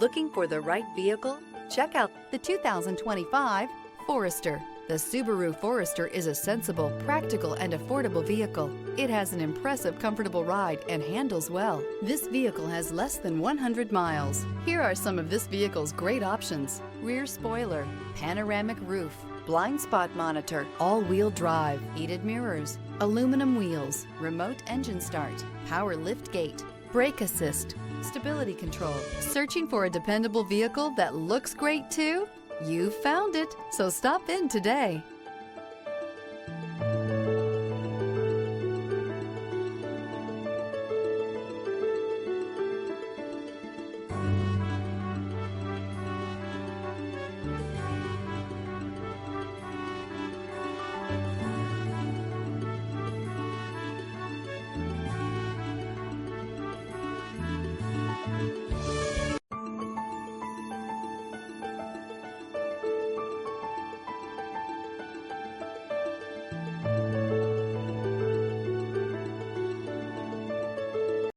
Looking for the right vehicle? Check out the 2025 Forester. The Subaru Forester is a sensible, practical, and affordable vehicle. It has an impressive, comfortable ride and handles well. This vehicle has less than 100 miles. Here are some of this vehicle's great options: rear spoiler, panoramic roof, blind spot monitor, all-wheel drive, heated mirrors, aluminum wheels, remote engine start, power lift gate, brake assist, stability control. Searching for a dependable vehicle that looks great too? You found it, so stop in today.